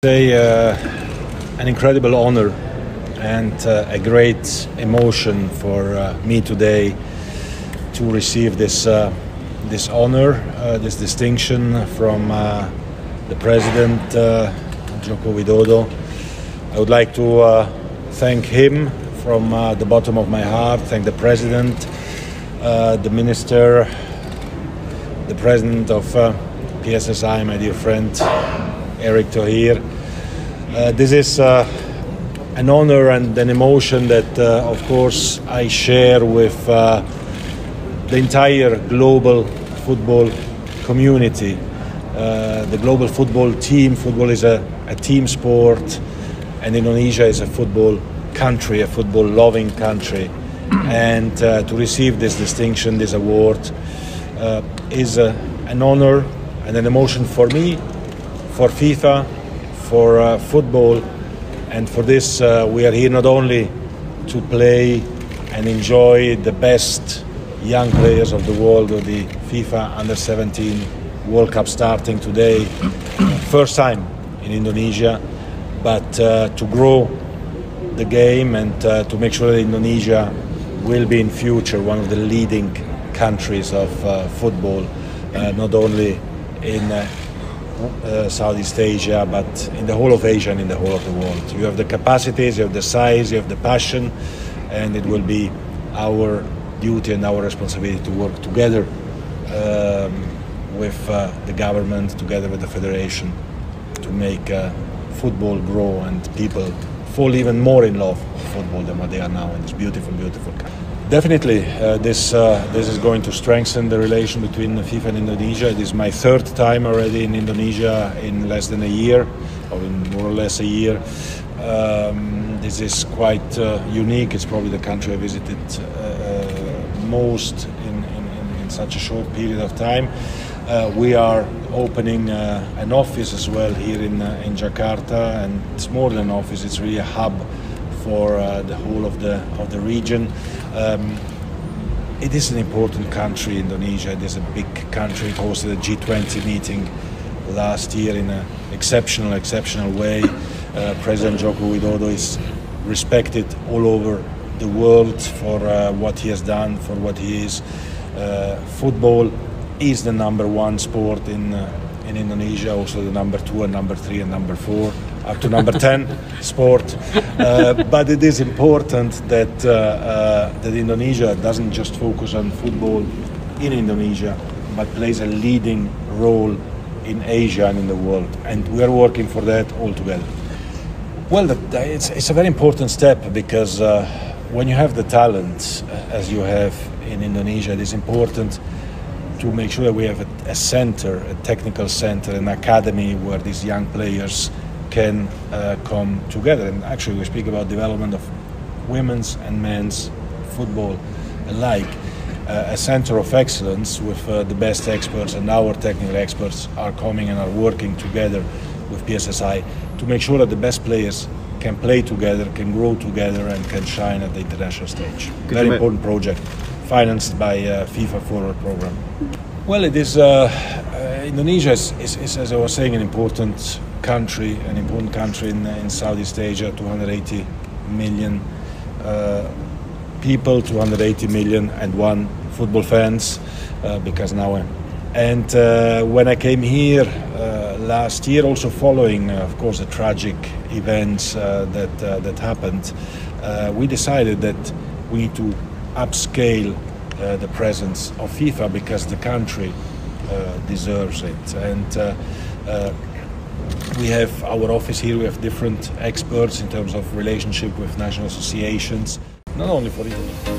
An incredible honor and a great emotion for me today to receive this honor, this distinction from the President Joko Widodo. I would like to thank him from the bottom of my heart, thank the President, the Minister, the President of PSSI, my dear friend Eric Thohir. This is an honor and an emotion that, of course, I share with the entire global football community. The global football team. Football is a team sport, and Indonesia is a football country, a football-loving country. And to receive this distinction, this award, is an honor and an emotion for me, for FIFA, for football, and for this we are here not only to play and enjoy the best young players of the world with the FIFA Under-17 World Cup starting today, first time in Indonesia, but to grow the game and to make sure that Indonesia will be in future one of the leading countries of football, not only in Southeast Asia, but in the whole of Asia and in the whole of the world. You have the capacities, you have the size, you have the passion, and it will be our duty and our responsibility to work together with the government, together with the federation, to make football grow and people fall even more in love with football than what they are now in this beautiful, beautiful country. Definitely, this is going to strengthen the relation between FIFA and Indonesia. It is my third time already in Indonesia in less than a year, or in more or less a year. This is quite unique. It's probably the country I visited most in such a short period of time. We are opening an office as well here in Jakarta, and it's more than an office. It's really a hub for the whole of the region. It is an important country, Indonesia. It is a big country. It hosted a G20 meeting last year in an exceptional way. President Joko Widodo is respected all over the world for what he has done, for what he is. Football is the #1 sport in Indonesia, also the #2 and #3 and #4, up to #10 sport. But it is important that Indonesia doesn't just focus on football in Indonesia, but plays a leading role in Asia and in the world. And we are working for that all together. Well, it's a very important step, because when you have the talent, as you have in Indonesia, it is important to make sure that we have a center, a technical center, an academy where these young players can come together. And actually we speak about development of women's and men's football alike. A center of excellence with the best experts, and our technical experts are coming and are working together with PSSI to make sure that the best players can play together, can grow together, and can shine at the international stage. Very important project, financed by FIFA Forward program. Well, it is Indonesia is, as I was saying, an important country in Southeast Asia. 280 million people, 280 million and one football fans, because now. And when I came here last year, also following, of course, the tragic events that happened, we decided that we need to upscale the presence of FIFA, because the country deserves it. And we have our office here. We have different experts in terms of relationship with national associations, not only for Indonesia.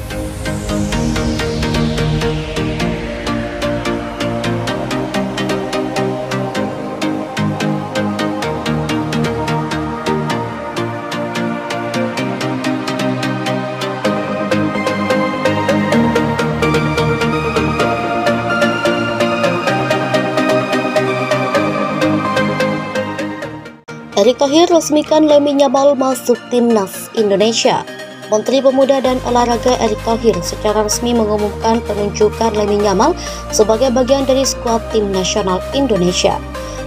Erick Thohir resmikan Lamine Yamal masuk timnas Indonesia. Menteri Pemuda dan Olahraga Erick Thohir secara resmi mengumumkan penunjukan Lamine Yamal sebagai bagian dari skuad tim nasional Indonesia.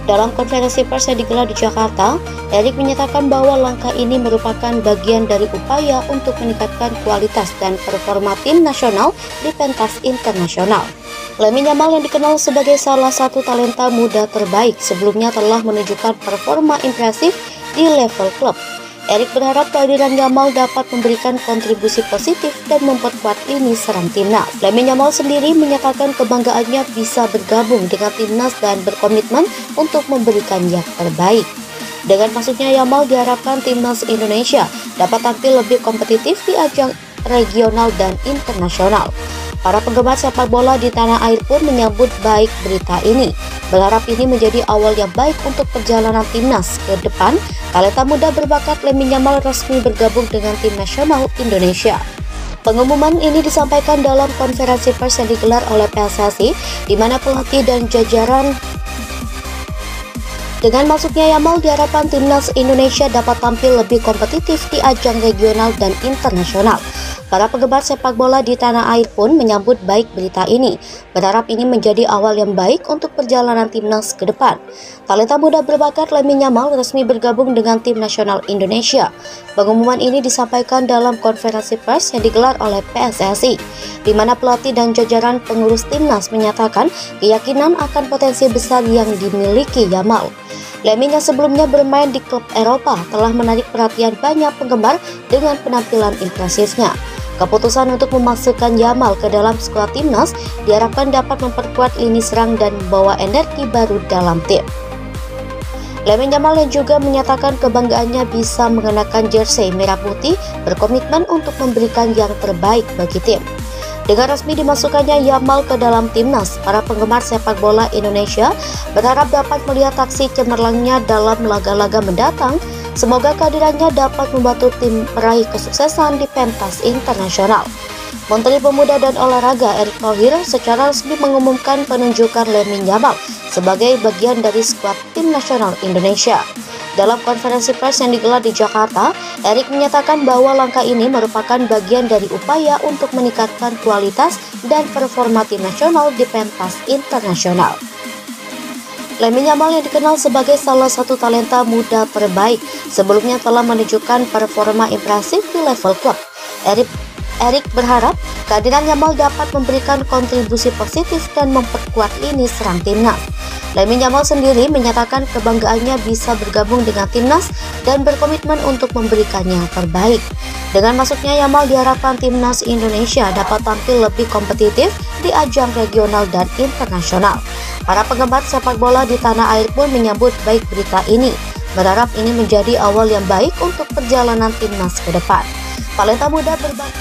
Dalam konferensi pers yang digelar di Jakarta, Erik menyatakan bahwa langkah ini merupakan bagian dari upaya untuk meningkatkan kualitas dan performa tim nasional di pentas internasional. Lamine Yamal yang dikenal sebagai salah satu talenta muda terbaik sebelumnya telah menunjukkan performa impresif di level klub. Erik berharap kehadiran Yamal dapat memberikan kontribusi positif dan memperkuat lini serang timnas. Lamine Yamal sendiri menyatakan kebanggaannya bisa bergabung dengan timnas dan berkomitmen untuk memberikan yang terbaik. Dengan masuknya Yamal diharapkan timnas Indonesia dapat tampil lebih kompetitif di ajang regional dan internasional. Para penggemar sepak bola di tanah air pun menyambut baik berita ini. Berharap ini menjadi awal yang baik untuk perjalanan timnas ke depan. Talenta muda berbakat Lamine Yamal resmi bergabung dengan tim nasional Indonesia. Pengumuman ini disampaikan dalam konferensi pers yang digelar oleh PSSI, di mana pelatih dan jajaran. Dengan masuknya Yamal diharapkan timnas Indonesia dapat tampil lebih kompetitif di ajang regional dan internasional. Para penggemar sepak bola di tanah air pun menyambut baik berita ini, berharap ini menjadi awal yang baik untuk perjalanan timnas ke depan. Talenta muda berbakat Lamine Yamal resmi bergabung dengan tim nasional Indonesia. Pengumuman ini disampaikan dalam konferensi pers yang digelar oleh PSSI, di mana pelatih dan jajaran pengurus timnas menyatakan keyakinan akan potensi besar yang dimiliki Yamal. Lamine yang sebelumnya bermain di klub Eropa telah menarik perhatian banyak penggemar dengan penampilan impresifnya. Keputusan untuk memasukkan Yamal ke dalam skuad timnas diharapkan dapat memperkuat lini serang dan membawa energi baru dalam tim. Lamine Yamal yang juga menyatakan kebanggaannya bisa mengenakan jersey merah putih, berkomitmen untuk memberikan yang terbaik bagi tim. Dengan resmi dimasukkannya Yamal ke dalam timnas, para penggemar sepak bola Indonesia berharap dapat melihat aksi cemerlangnya dalam laga-laga mendatang. Semoga kehadirannya dapat membantu tim meraih kesuksesan di pentas internasional. Menteri Pemuda dan Olahraga Erick Thohir secara resmi mengumumkan penunjukan Lamine Yamal sebagai bagian dari skuad tim nasional Indonesia. Dalam konferensi pers yang digelar di Jakarta, Erick menyatakan bahwa langkah ini merupakan bagian dari upaya untuk meningkatkan kualitas dan performa tim nasional di pentas internasional. Lamine Yamal yang dikenal sebagai salah satu talenta muda terbaik sebelumnya telah menunjukkan performa impresif di level klub. Erik berharap kehadiran Yamal dapat memberikan kontribusi positif dan memperkuat lini serang timnas. Lamine Yamal sendiri menyatakan kebanggaannya bisa bergabung dengan timnas dan berkomitmen untuk memberikan yang terbaik. Dengan masuknya Yamal diharapkan timnas Indonesia dapat tampil lebih kompetitif di ajang regional dan internasional. Para penggemar sepak bola di tanah air pun menyambut baik berita ini, berharap ini menjadi awal yang baik untuk perjalanan timnas ke depan. Talenta muda berbakat